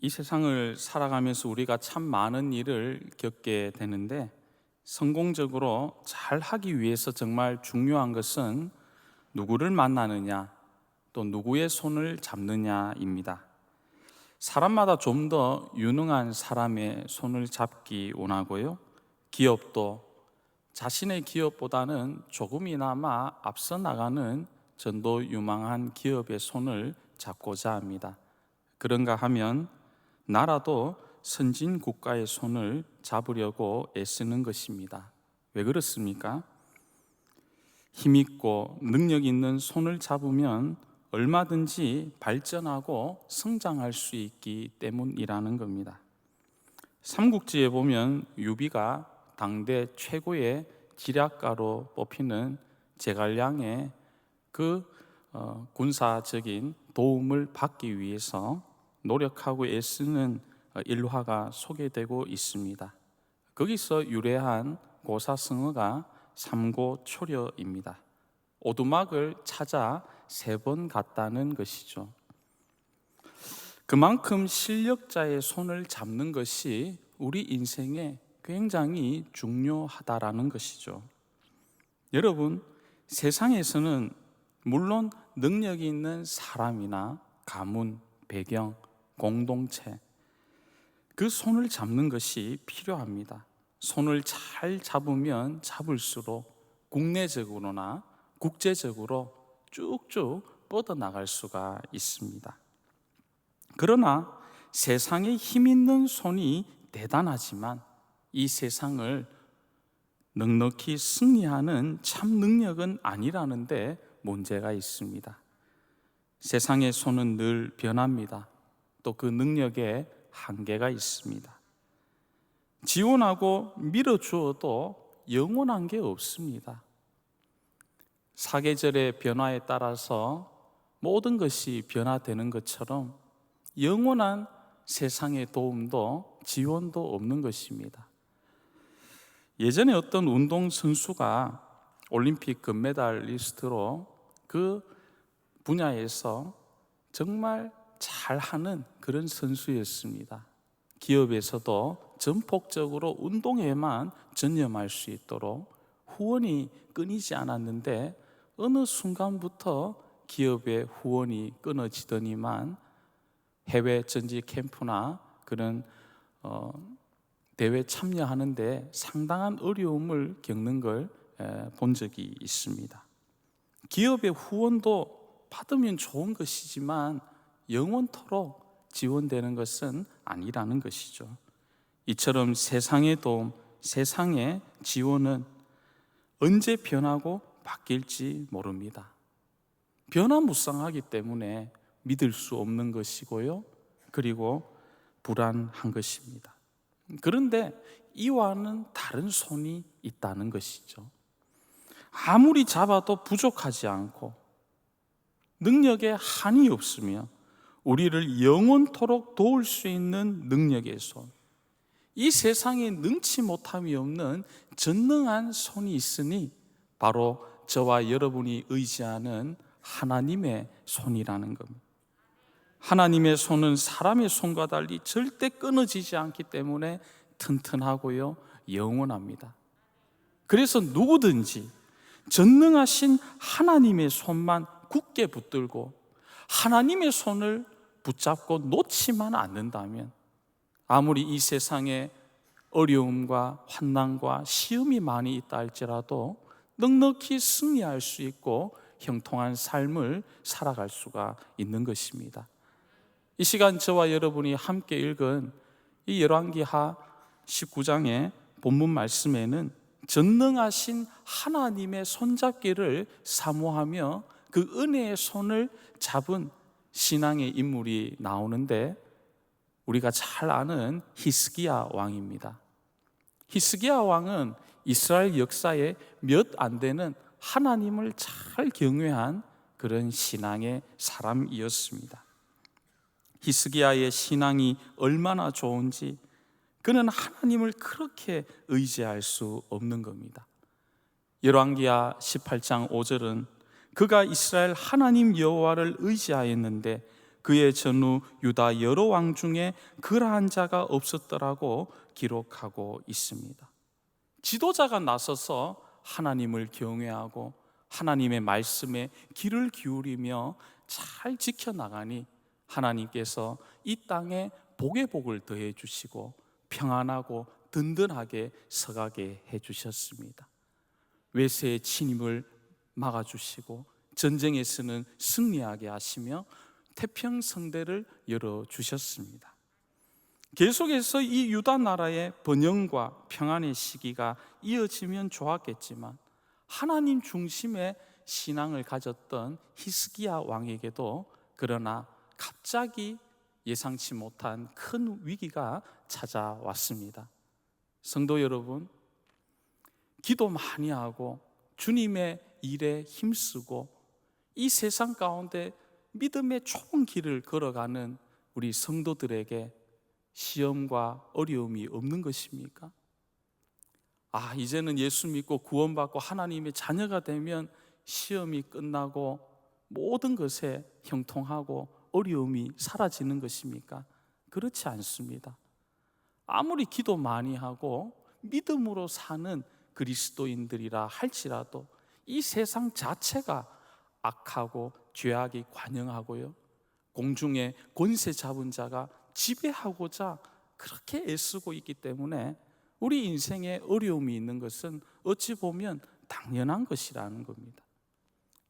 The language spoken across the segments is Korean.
이 세상을 살아가면서 우리가 참 많은 일을 겪게 되는데, 성공적으로 잘 하기 위해서 정말 중요한 것은 누구를 만나느냐, 또 누구의 손을 잡느냐입니다. 사람마다 좀 더 유능한 사람의 손을 잡기 원하고요, 기업도 자신의 기업보다는 조금이나마 앞서 나가는 전도 유망한 기업의 손을 잡고자 합니다. 그런가 하면 나라도 선진 국가의 손을 잡으려고 애쓰는 것입니다. 왜 그렇습니까? 힘있고 능력 있는 손을 잡으면 얼마든지 발전하고 성장할 수 있기 때문이라는 겁니다. 삼국지에 보면 유비가 당대 최고의 지략가로 뽑히는 제갈량의 군사적인 도움을 받기 위해서 노력하고 애쓰는 일화가 소개되고 있습니다. 거기서 유래한 고사성어가 삼고초려입니다. 오두막을 찾아 3번 갔다는 것이죠. 그만큼 실력자의 손을 잡는 것이 우리 인생에 굉장히 중요하다라는 것이죠. 여러분, 세상에서는 물론 능력이 있는 사람이나 가문, 배경, 공동체, 그 손을 잡는 것이 필요합니다. 손을 잘 잡으면 잡을수록 국내적으로나 국제적으로 쭉쭉 뻗어나갈 수가 있습니다. 그러나 세상에 힘 있는 손이 대단하지만 이 세상을 넉넉히 승리하는 참 능력은 아니라는 데 문제가 있습니다. 세상의 손은 늘 변합니다. 또 그 능력에 한계가 있습니다. 지원하고 밀어주어도 영원한 게 없습니다. 사계절의 변화에 따라서 모든 것이 변화되는 것처럼 영원한 세상의 도움도 지원도 없는 것입니다. 예전에 어떤 운동선수가 올림픽 금메달리스트로 그 분야에서 정말 잘하는 그런 선수였습니다. 기업에서도 전폭적으로 운동에만 전념할 수 있도록 후원이 끊이지 않았는데 어느 순간부터 기업의 후원이 끊어지더니만 해외 전지 캠프나 그런 대회 참여하는데 상당한 어려움을 겪는 걸 본 적이 있습니다. 기업의 후원도 받으면 좋은 것이지만 영원토록 지원되는 것은 아니라는 것이죠. 이처럼 세상의 도움, 세상의 지원은 언제 변하고 바뀔지 모릅니다. 변화무쌍하기 때문에 믿을 수 없는 것이고요, 그리고 불안한 것입니다. 그런데 이와는 다른 손이 있다는 것이죠. 아무리 잡아도 부족하지 않고 능력에 한이 없으며 우리를 영원토록 도울 수 있는 능력의 손, 이 세상에 능치 못함이 없는 전능한 손이 있으니 바로 저와 여러분이 의지하는 하나님의 손이라는 겁니다. 하나님의 손은 사람의 손과 달리 절대 끊어지지 않기 때문에 튼튼하고요, 영원합니다. 그래서 누구든지 전능하신 하나님의 손만 굳게 붙들고 하나님의 손을 붙잡고 놓지만 않는다면 아무리 이 세상에 어려움과 환난과 시험이 많이 있다 할지라도 넉넉히 승리할 수 있고 형통한 삶을 살아갈 수가 있는 것입니다. 이 시간 저와 여러분이 함께 읽은 이 열왕기하 19장의 본문 말씀에는 전능하신 하나님의 손잡기를 사모하며 그 은혜의 손을 잡은 신앙의 인물이 나오는데 우리가 잘 아는 히스기야 왕입니다. 히스기야 왕은 이스라엘 역사에 몇 안 되는 하나님을 잘 경외한 그런 신앙의 사람이었습니다. 히스기야의 신앙이 얼마나 좋은지 그는 하나님을 그렇게 의지할 수 없는 겁니다. 열왕기하 18장 5절은 그가 이스라엘 하나님 여호와를 의지하였는데 그의 전후 유다 여러 왕 중에 그러한 자가 없었더라고 기록하고 있습니다. 지도자가 나서서 하나님을 경외하고 하나님의 말씀에 귀를 기울이며 잘 지켜나가니 하나님께서 이 땅에 복의 복을 더해 주시고 평안하고 든든하게 서가게 해 주셨습니다. 외세의 침입을 막아주시고 전쟁에서는 승리하게 하시며 태평성대를 열어주셨습니다. 계속해서 이 유다 나라의 번영과 평안의 시기가 이어지면 좋았겠지만 하나님 중심의 신앙을 가졌던 히스기야 왕에게도 그러나 갑자기 예상치 못한 큰 위기가 찾아왔습니다. 성도 여러분, 기도 많이 하고 주님의 일에 힘쓰고 이 세상 가운데 믿음의 좁은 길을 걸어가는 우리 성도들에게 시험과 어려움이 없는 것입니까? 이제는 예수 믿고 구원받고 하나님의 자녀가 되면 시험이 끝나고 모든 것에 형통하고 어려움이 사라지는 것입니까? 그렇지 않습니다. 아무리 기도 많이 하고 믿음으로 사는 그리스도인들이라 할지라도 이 세상 자체가 악하고 죄악이 관영하고요, 공중에 권세 잡은 자가 지배하고자 그렇게 애쓰고 있기 때문에 우리 인생에 어려움이 있는 것은 어찌 보면 당연한 것이라는 겁니다.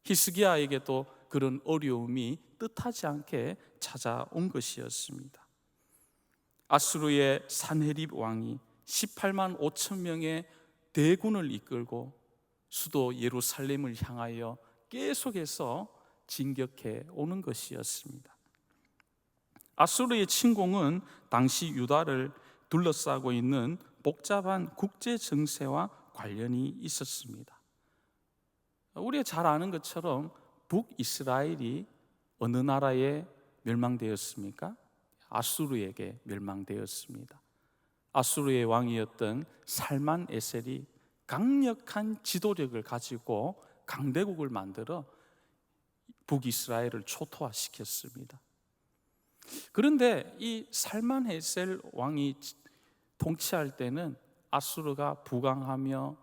히스기야에게도 그런 어려움이 뜻하지 않게 찾아온 것이었습니다. 아수르의 산헤립 왕이 18만 5천 명의 대군을 이끌고 수도 예루살렘을 향하여 계속해서 진격해 오는 것이었습니다. 아수르의 침공은 당시 유다를 둘러싸고 있는 복잡한 국제 정세와 관련이 있었습니다. 우리가 잘 아는 것처럼 북이스라엘이 어느 나라에 멸망되었습니까? 아수르에게 멸망되었습니다. 아수르의 왕이었던 살만 에셀이 강력한 지도력을 가지고 강대국을 만들어 북이스라엘을 초토화시켰습니다. 그런데 이 살만 에셀 왕이 통치할 때는 아수르가 부강하며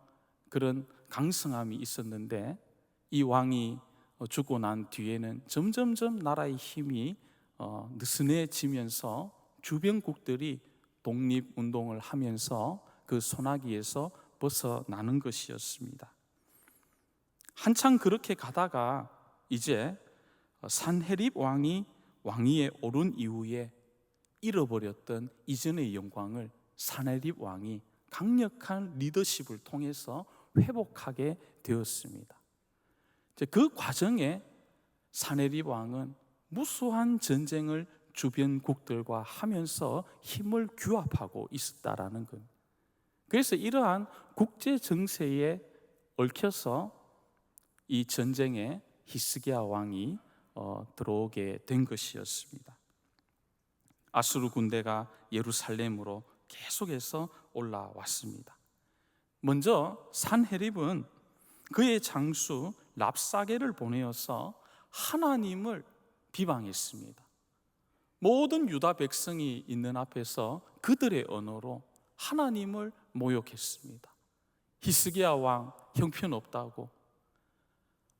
그런 강성함이 있었는데 이 왕이 죽고 난 뒤에는 점점점 나라의 힘이 느슨해지면서 주변국들이 독립운동을 하면서 그 소나기에서 벗어나는 것이었습니다. 한참 그렇게 가다가 이제 산헤립 왕이 왕위에 오른 이후에 잃어버렸던 이전의 영광을 산헤립 왕이 강력한 리더십을 통해서 회복하게 되었습니다. 그 과정에 산헤립 왕은 무수한 전쟁을 주변국들과 하면서 힘을 규합하고 있었다라는 것. 그래서 이러한 국제 정세에 얽혀서 이 전쟁에 히스기야 왕이 들어오게 된 것이었습니다. 아수르 군대가 예루살렘으로 계속해서 올라왔습니다. 먼저 산헤립은 그의 장수 랍사게를 보내어서 하나님을 비방했습니다. 모든 유다 백성이 있는 앞에서 그들의 언어로 하나님을 모욕했습니다. 히스기야 왕 형편없다고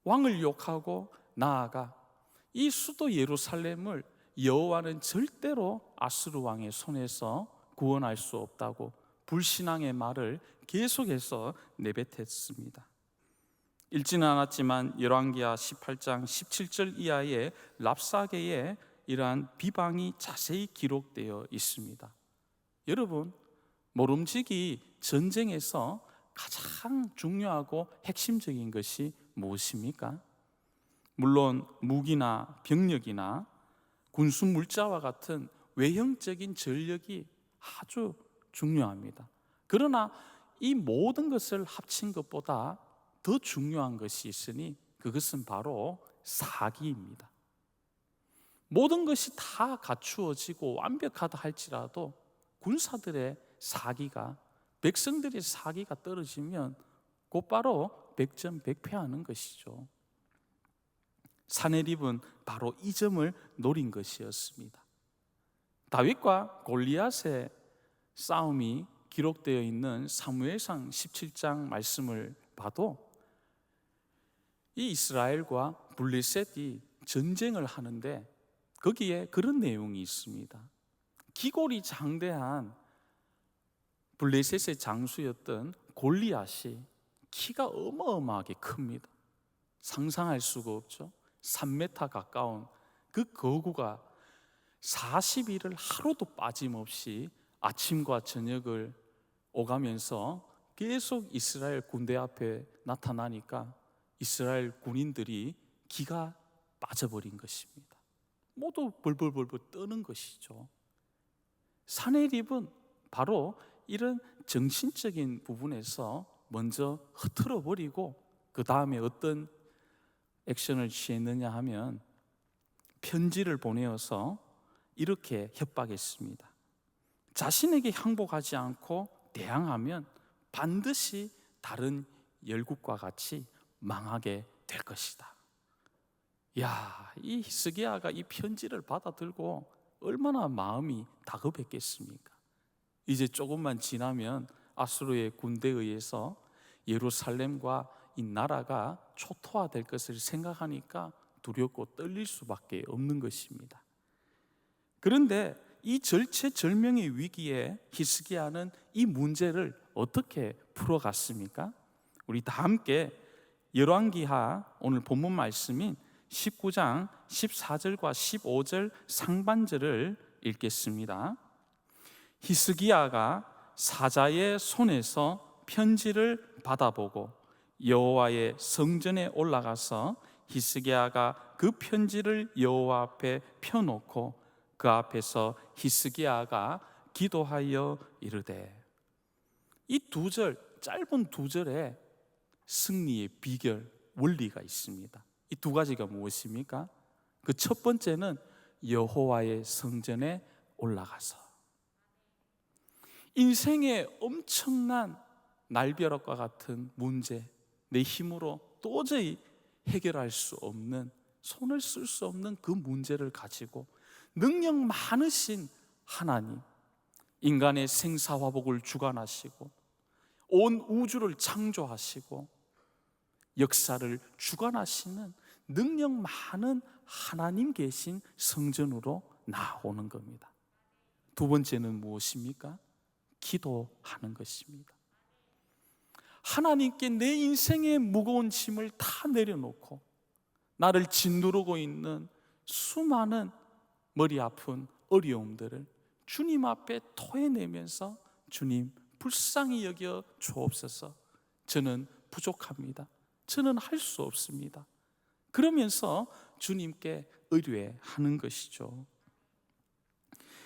왕을 욕하고 나아가 이 수도 예루살렘을 여호와는 절대로 아수르 왕의 손에서 구원할 수 없다고 불신앙의 말을 계속해서 내뱉었습니다. 읽지는 않았지만 열왕기하 18장 17절 이하의 랍사게의 이러한 비방이 자세히 기록되어 있습니다. 여러분, 모름지기 전쟁에서 가장 중요하고 핵심적인 것이 무엇입니까? 물론 무기나 병력이나 군수 물자와 같은 외형적인 전력이 아주 중요합니다. 그러나 이 모든 것을 합친 것보다 더 중요한 것이 있으니 그것은 바로 사기입니다. 모든 것이 다 갖추어지고 완벽하다 할지라도 군사들의 사기가, 백성들의 사기가 떨어지면 곧바로 백전백패하는 것이죠. 사내립은 바로 이 점을 노린 것이었습니다. 다윗과 골리앗의 싸움이 기록되어 있는 사무엘상 17장 말씀을 봐도 이 이스라엘과 블레셋이 전쟁을 하는데 거기에 그런 내용이 있습니다. 기골이 장대한 블레셋의 장수였던 골리앗이 키가 어마어마하게 큽니다. 상상할 수가 없죠. 3m 가까운 그 거구가 40일을 하루도 빠짐없이 아침과 저녁을 오가면서 계속 이스라엘 군대 앞에 나타나니까 이스라엘 군인들이 기가 빠져버린 것입니다. 모두 벌벌벌벌 떠는 것이죠. 사내립은 바로 이런 정신적인 부분에서 먼저 흐트러 버리고 그 다음에 어떤 액션을 취했느냐 하면 편지를 보내어서 이렇게 협박했습니다. 자신에게 항복하지 않고 대항하면 반드시 다른 열국과 같이 망하게 될 것이다. 이 히스기야가 이 편지를 받아들고 얼마나 마음이 다급했겠습니까? 이제 조금만 지나면 아수르의 군대에 의해서 예루살렘과 이 나라가 초토화될 것을 생각하니까 두렵고 떨릴 수밖에 없는 것입니다. 그런데 이 절체절명의 위기에 히스기야는 이 문제를 어떻게 풀어갔습니까? 우리 다 함께 열왕기하 오늘 본문 말씀인 19장 14절과 15절 상반절을 읽겠습니다. 히스기야가 사자의 손에서 편지를 받아보고 여호와의 성전에 올라가서 히스기야가 그 편지를 여호와 앞에 펴놓고 그 앞에서 히스기야가 기도하여 이르되, 이 두 절, 짧은 두 절에 승리의 비결, 원리가 있습니다. 이 두 가지가 무엇입니까? 그 첫 번째는 여호와의 성전에 올라가서. 인생의 엄청난 날벼락과 같은 문제, 내 힘으로 도저히 해결할 수 없는, 손을 쓸 수 없는 그 문제를 가지고 능력 많으신 하나님, 인간의 생사화복을 주관하시고 온 우주를 창조하시고 역사를 주관하시는 능력 많은 하나님 계신 성전으로 나오는 겁니다. 두 번째는 무엇입니까? 기도하는 것입니다. 하나님께 내 인생의 무거운 짐을 다 내려놓고 나를 짓누르고 있는 수많은 머리 아픈 어려움들을 주님 앞에 토해내면서, 주님 불쌍히 여겨 주옵소서, 저는 부족합니다, 저는 할 수 없습니다, 그러면서 주님께 의뢰하는 것이죠.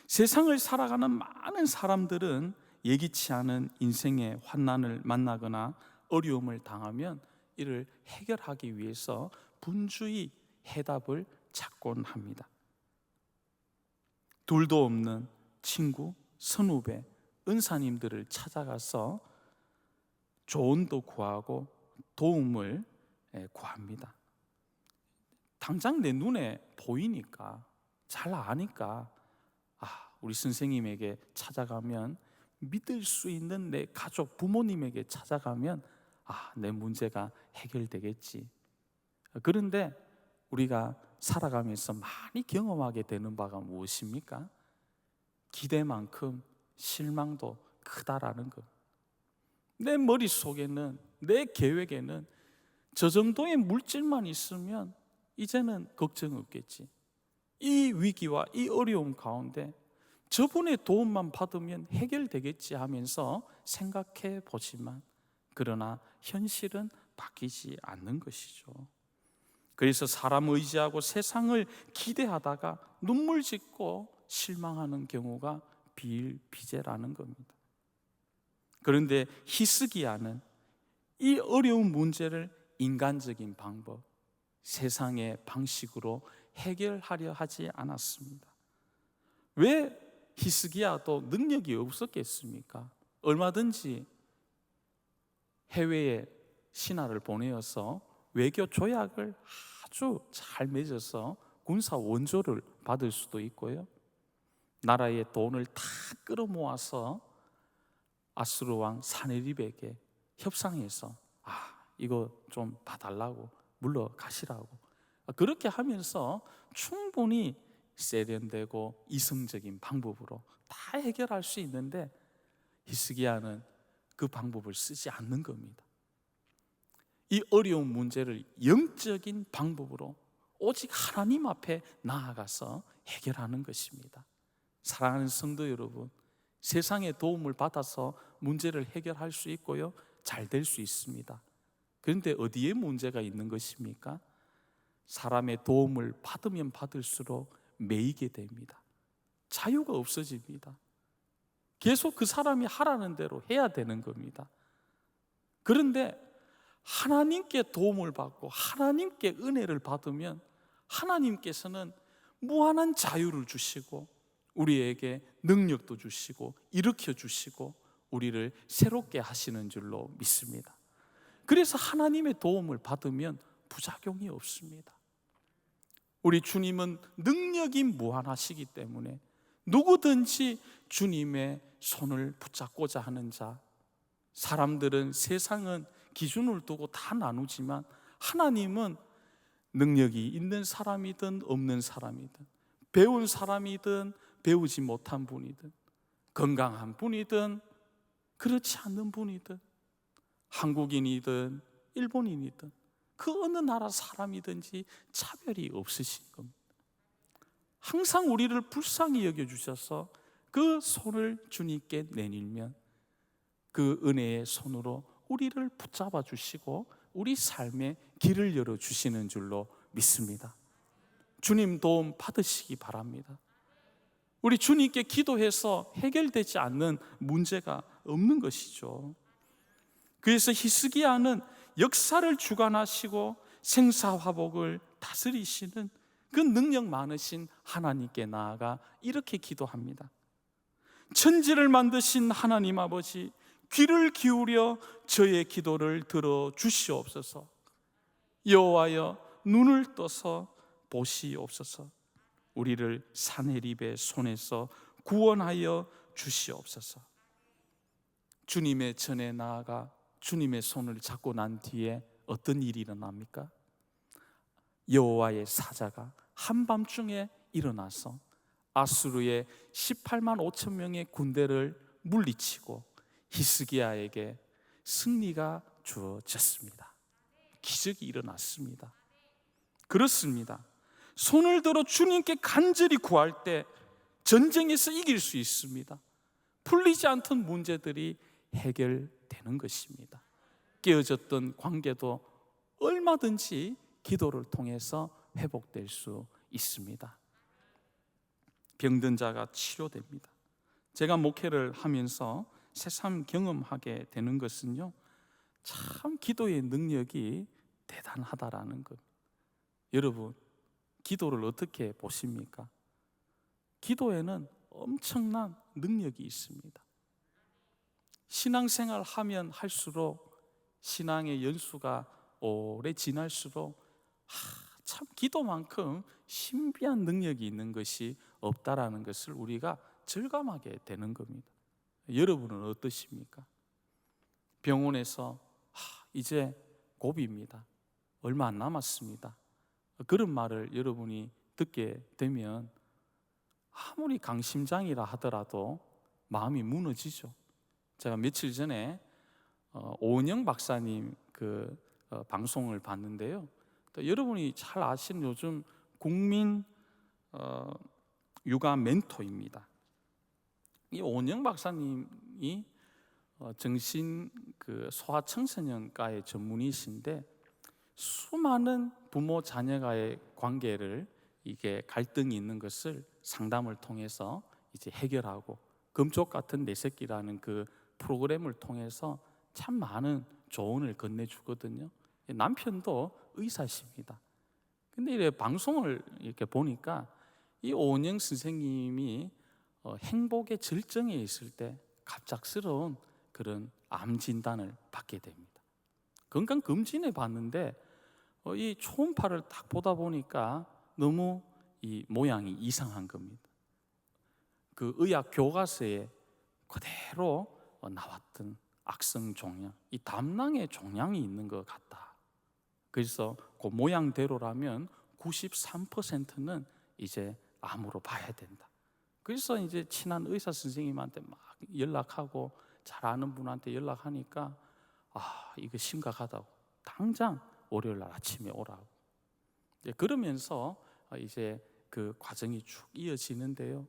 세상을 살아가는 많은 사람들은 예기치 않은 인생의 환난을 만나거나 어려움을 당하면 이를 해결하기 위해서 분주히 해답을 찾곤 합니다. 둘도 없는 친구, 선후배, 은사님들을 찾아가서 조언도 구하고 도움을 구합니다. 당장 내 눈에 보이니까, 잘 아니까, 우리 선생님에게 찾아가면, 믿을 수 있는 내 가족, 부모님에게 찾아가면 내 문제가 해결되겠지. 그런데 우리가 살아가면서 많이 경험하게 되는 바가 무엇입니까? 기대만큼 실망도 크다라는 것. 내 머릿속에는, 내 계획에는 저 정도의 물질만 있으면 이제는 걱정 없겠지, 이 위기와 이 어려움 가운데 저분의 도움만 받으면 해결되겠지 하면서 생각해 보지만, 그러나 현실은 바뀌지 않는 것이죠. 그래서 사람 의지하고 세상을 기대하다가 눈물 짓고 실망하는 경우가 비일비재라는 겁니다. 그런데 히스기야는 이 어려운 문제를 인간적인 방법, 세상의 방식으로 해결하려 하지 않았습니다. 왜 히스기야도 능력이 없었겠습니까? 얼마든지 해외에 신하를 보내어서 외교 조약을 아주 잘 맺어서 군사 원조를 받을 수도 있고요, 나라의 돈을 다 끌어모아서 아수르 왕 사네립에게 협상해서 이거 좀 봐달라고, 물러가시라고, 그렇게 하면서 충분히 세련되고 이성적인 방법으로 다 해결할 수 있는데, 히스기야는 그 방법을 쓰지 않는 겁니다. 이 어려운 문제를 영적인 방법으로 오직 하나님 앞에 나아가서 해결하는 것입니다. 사랑하는 성도 여러분, 세상의 도움을 받아서 문제를 해결할 수 있고요, 잘 될 수 있습니다. 그런데 어디에 문제가 있는 것입니까? 사람의 도움을 받으면 받을수록 매이게 됩니다. 자유가 없어집니다. 계속 그 사람이 하라는 대로 해야 되는 겁니다. 그런데 하나님께 도움을 받고 하나님께 은혜를 받으면 하나님께서는 무한한 자유를 주시고 우리에게 능력도 주시고 일으켜 주시고 우리를 새롭게 하시는 줄로 믿습니다. 그래서 하나님의 도움을 받으면 부작용이 없습니다. 우리 주님은 능력이 무한하시기 때문에 누구든지 주님의 손을 붙잡고자 하는 자, 사람들은, 세상은 기준을 두고 다 나누지만 하나님은 능력이 있는 사람이든 없는 사람이든, 배운 사람이든 배우지 못한 분이든, 건강한 분이든 그렇지 않는 분이든, 한국인이든 일본인이든 그 어느 나라 사람이든지 차별이 없으신 겁니다. 항상 우리를 불쌍히 여겨주셔서 그 손을 주님께 내밀면 그 은혜의 손으로 우리를 붙잡아 주시고 우리 삶의 길을 열어주시는 줄로 믿습니다. 주님 도움 받으시기 바랍니다. 우리 주님께 기도해서 해결되지 않는 문제가 없는 것이죠. 그래서 히스기야는 역사를 주관하시고 생사화복을 다스리시는 그 능력 많으신 하나님께 나아가 이렇게 기도합니다. 천지를 만드신 하나님 아버지, 귀를 기울여 저의 기도를 들어 주시옵소서. 여호와여, 눈을 떠서 보시옵소서. 우리를 사네립의 손에서 구원하여 주시옵소서. 주님의 전에 나아가 주님의 손을 잡고 난 뒤에 어떤 일이 일어납니까? 여호와의 사자가 한밤중에 일어나서 아수르의 18만 5천 명의 군대를 물리치고 히스기야에게 승리가 주어졌습니다. 기적이 일어났습니다. 그렇습니다. 손을 들어 주님께 간절히 구할 때 전쟁에서 이길 수 있습니다. 풀리지 않던 문제들이 해결되는 것입니다. 깨어졌던 관계도 얼마든지 기도를 통해서 회복될 수 있습니다. 병든 자가 치료됩니다. 제가 목회를 하면서 새삼 경험하게 되는 것은요, 참 기도의 능력이 대단하다라는 것. 여러분, 기도를 어떻게 보십니까? 기도에는 엄청난 능력이 있습니다. 신앙생활 하면 할수록, 신앙의 연수가 오래 지날수록 참 기도만큼 신비한 능력이 있는 것이 없다라는 것을 우리가 절감하게 되는 겁니다. 여러분은 어떠십니까? 병원에서 이제 고비입니다, 얼마 안 남았습니다, 그런 말을 여러분이 듣게 되면 아무리 강심장이라 하더라도 마음이 무너지죠. 제가 며칠 전에 오은영 박사님 방송을 봤는데요, 또 여러분이 잘 아시는 요즘 국민 육아 멘토입니다. 이 오은영 박사님이 정신 소아청소년과의 전문의신데 수많은 부모 자녀가의 관계를, 이게 갈등이 있는 것을 상담을 통해서 이제 해결하고, 금쪽 같은 내 새끼라는 그 프로그램을 통해서 참 많은 조언을 건네주거든요. 남편도 의사십니다. 근데 이래 방송을 이렇게 보니까 이 오은영 선생님이 행복의 절정에 있을 때 갑작스러운 그런 암 진단을 받게 됩니다. 건강검진해 봤는데 이 초음파를 딱 보다 보니까 너무 이 모양이 이상한 겁니다. 그 의학 교과서에 그대로 나왔던 악성 종양, 이 담낭에 종양이 있는 것 같다. 그래서 그 모양대로라면 93%는 이제 암으로 봐야 된다. 그래서 이제 친한 의사 선생님한테 막 연락하고 잘 아는 분한테 연락하니까 이거 심각하다고 당장 월요일 날 아침에 오라고. 그러면서 이제 그 과정이 쭉 이어지는데요.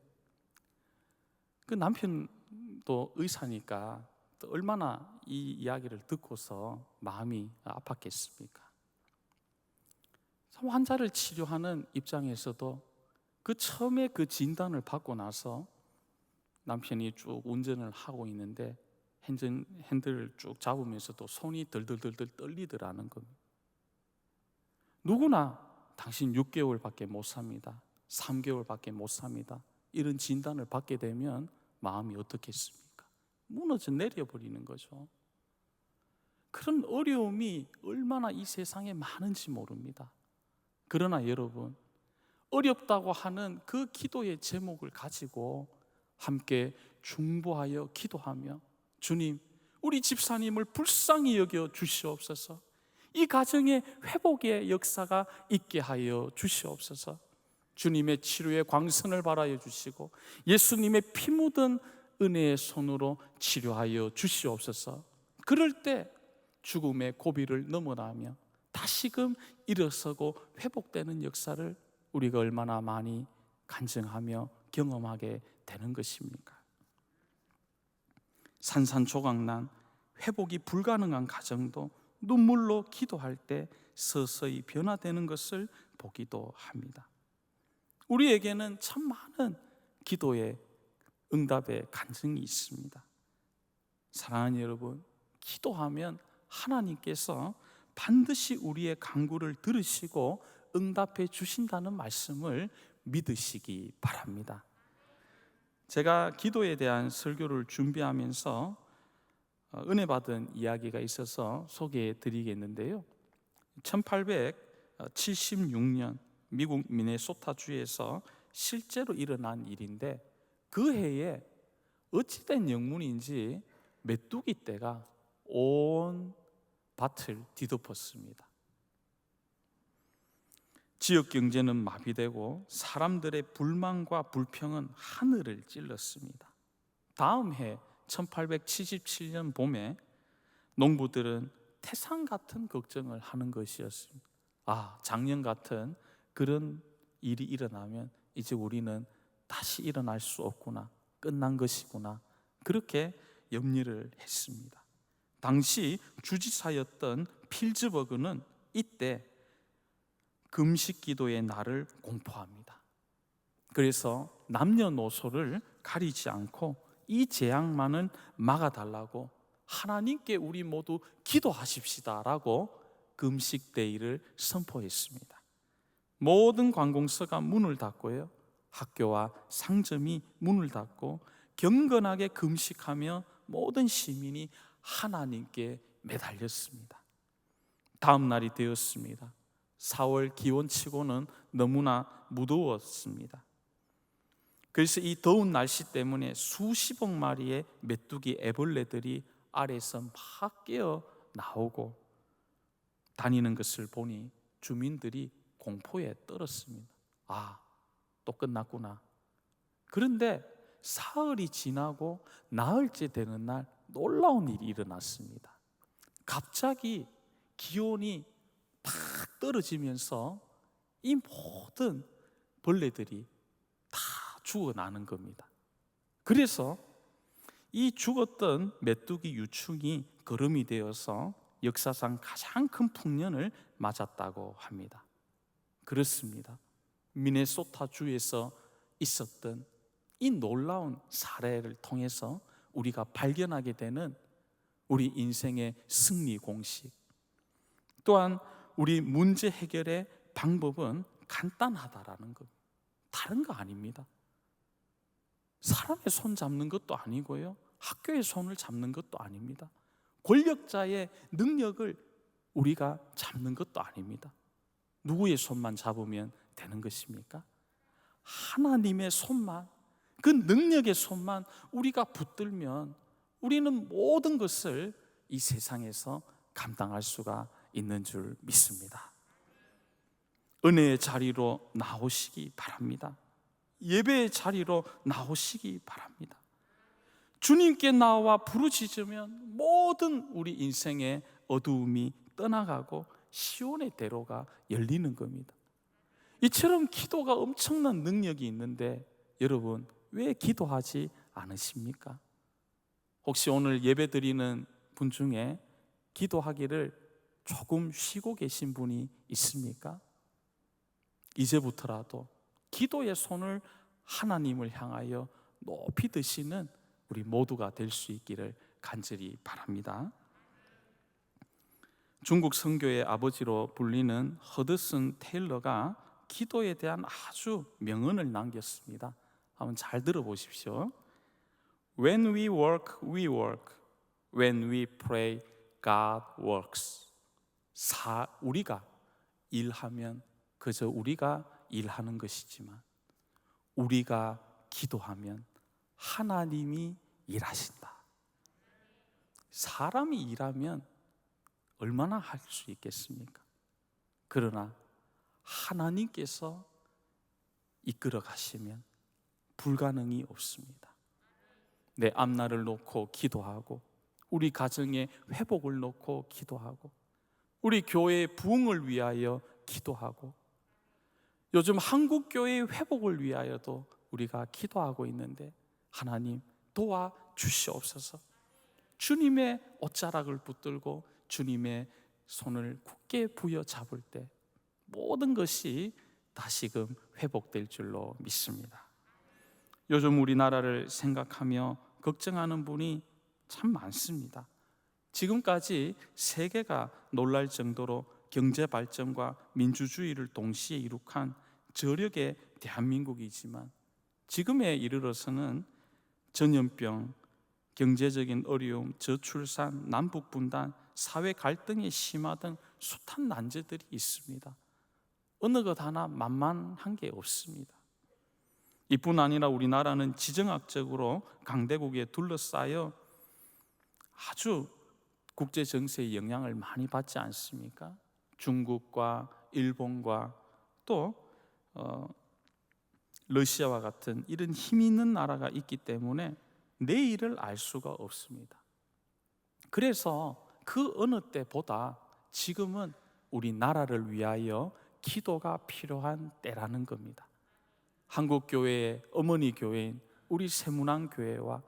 그 남편도 의사니까 또 얼마나 이 이야기를 듣고서 마음이 아팠겠습니까? 환자를 치료하는 입장에서도 그 처음에 그 진단을 받고 나서 남편이 쭉 운전을 하고 있는데 핸들을 쭉 잡으면서도 손이 덜덜덜덜 떨리더라는 겁니다. 누구나 당신 6개월밖에 못 삽니다, 3개월밖에 못 삽니다, 이런 진단을 받게 되면 마음이 어떻겠습니까? 무너져 내려버리는 거죠. 그런 어려움이 얼마나 이 세상에 많은지 모릅니다. 그러나 여러분, 어렵다고 하는 그 기도의 제목을 가지고 함께 중보하여 기도하며, 주님, 우리 집사님을 불쌍히 여겨 주시옵소서. 이 가정에 회복의 역사가 있게 하여 주시옵소서. 주님의 치료의 광선을 발하여 주시고 예수님의 피 묻은 은혜의 손으로 치료하여 주시옵소서. 그럴 때 죽음의 고비를 넘어가며 다시금 일어서고 회복되는 역사를 우리가 얼마나 많이 간증하며 경험하게 되는 것입니까? 산산조각난 회복이 불가능한 가정도 눈물로 기도할 때 서서히 변화되는 것을 보기도 합니다. 우리에게는 참 많은 기도의 응답의 간증이 있습니다. 사랑하는 여러분, 기도하면 하나님께서 반드시 우리의 간구를 들으시고 응답해 주신다는 말씀을 믿으시기 바랍니다. 제가 기도에 대한 설교를 준비하면서 은혜 받은 이야기가 있어서 소개해 드리겠는데요. 1876년 미국 미네소타주에서 실제로 일어난 일인데, 그 해에 어찌된 영문인지 메뚜기 떼가 온 밭을 뒤덮었습니다. 지역 경제는 마비되고 사람들의 불만과 불평은 하늘을 찔렀습니다. 다음 해 1877년 봄에 농부들은 태산 같은 걱정을 하는 것이었습니다. 작년 같은 그런 일이 일어나면 이제 우리는 다시 일어날 수 없구나, 끝난 것이구나, 그렇게 염려를 했습니다. 당시 주지사였던 필즈버그는 이때 금식 기도의 날을 공포합니다. 그래서 남녀노소를 가리지 않고 이 재앙만을 막아달라고 하나님께 우리 모두 기도하십시다라고 금식데이를 선포했습니다. 모든 관공서가 문을 닫고요, 학교와 상점이 문을 닫고 경건하게 금식하며 모든 시민이 하나님께 매달렸습니다. 다음 날이 되었습니다. 4월 기온치고는 너무나 무더웠습니다. 그래서 이 더운 날씨 때문에 수십억 마리의 메뚜기 애벌레들이 아래에서 막 깨어 나오고 다니는 것을 보니 주민들이 공포에 떨었습니다. 또 끝났구나. 그런데 사흘이 지나고 나흘째 되는 날 놀라운 일이 일어났습니다. 갑자기 기온이 팍 떨어지면서 이 모든 벌레들이 다 죽어나는 겁니다. 그래서 이 죽었던 메뚜기 유충이 거름이 되어서 역사상 가장 큰 풍년을 맞았다고 합니다. 그렇습니다. 미네소타주에서 있었던 이 놀라운 사례를 통해서 우리가 발견하게 되는 우리 인생의 승리 공식, 또한 우리 문제 해결의 방법은 간단하다라는 것, 다른 거 아닙니다. 사람의 손 잡는 것도 아니고요, 학교의 손을 잡는 것도 아닙니다. 권력자의 능력을 우리가 잡는 것도 아닙니다. 누구의 손만 잡으면 되는 것입니까? 하나님의 손만, 그 능력의 손만 우리가 붙들면 우리는 모든 것을 이 세상에서 감당할 수가 있는 줄 믿습니다. 은혜의 자리로 나오시기 바랍니다. 예배의 자리로 나오시기 바랍니다. 주님께 나와 부르짖으면 모든 우리 인생의 어두움이 떠나가고 시온의 대로가 열리는 겁니다. 이처럼 기도가 엄청난 능력이 있는데 여러분 왜 기도하지 않으십니까? 혹시 오늘 예배 드리는 분 중에 기도하기를 조금 쉬고 계신 분이 있습니까? 이제부터라도 기도의 손을 하나님을 향하여 높이 드시는 우리 모두가 될 수 있기를 간절히 바랍니다. 중국 선교의 아버지로 불리는 허드슨 테일러가 기도에 대한 아주 명언을 남겼습니다. 한번 잘 들어보십시오. When we work, we work. When we pray, God works. 우리가 일하면 그저 우리가 일하는 것이지만 우리가 기도하면 하나님이 일하신다. 사람이 일하면 얼마나 할 수 있겠습니까? 그러나 하나님께서 이끌어 가시면 불가능이 없습니다. 내 앞날을 놓고 기도하고 우리 가정의 회복을 놓고 기도하고 우리 교회의 부흥을 위하여 기도하고 요즘 한국 교회의 회복을 위하여도 우리가 기도하고 있는데 하나님 도와주시옵소서. 주님의 옷자락을 붙들고 주님의 손을 굳게 부여잡을 때 모든 것이 다시금 회복될 줄로 믿습니다. 요즘 우리나라를 생각하며 걱정하는 분이 참 많습니다. 지금까지 세계가 놀랄 정도로 경제 발전과 민주주의를 동시에 이룩한 저력의 대한민국이지만 지금에 이르러서는 전염병, 경제적인 어려움, 저출산, 남북 분단, 사회 갈등이 심화된 숱한 난제들이 있습니다. 어느 것 하나 만만한 게 없습니다. 이뿐 아니라 우리나라는 지정학적으로 강대국에 둘러싸여 아주 국제 정세의 영향을 많이 받지 않습니까? 중국과 일본과 또 러시아와 같은 이런 힘 있는 나라가 있기 때문에 내일을 알 수가 없습니다. 그래서 그 어느 때보다 지금은 우리 나라를 위하여 기도가 필요한 때라는 겁니다. 한국교회의 어머니 교회인 우리 세문안교회와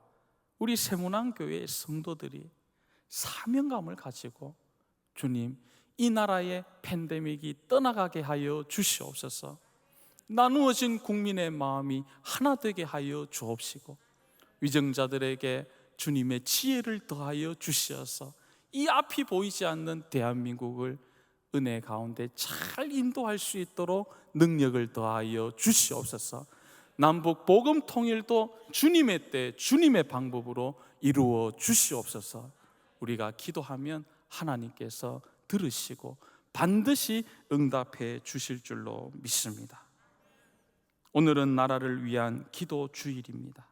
우리 세문안교회의 성도들이 사명감을 가지고 주님, 이 나라의 팬데믹이 떠나가게 하여 주시옵소서. 나누어진 국민의 마음이 하나 되게 하여 주옵시고 위정자들에게 주님의 지혜를 더하여 주시어서 이 앞이 보이지 않는 대한민국을 은혜 가운데 잘 인도할 수 있도록 능력을 더하여 주시옵소서. 남북 복음 통일도 주님의 때 주님의 방법으로 이루어 주시옵소서. 우리가 기도하면 하나님께서 들으시고 반드시 응답해 주실 줄로 믿습니다. 오늘은 나라를 위한 기도 주일입니다.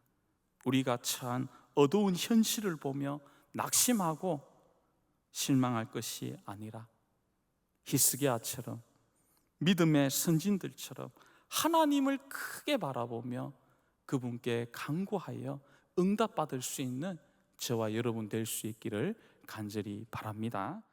우리가 처한 어두운 현실을 보며 낙심하고 실망할 것이 아니라 히스기야처럼 믿음의 선진들처럼 하나님을 크게 바라보며 그분께 간구하여 응답받을 수 있는 저와 여러분 될 수 있기를 간절히 바랍니다.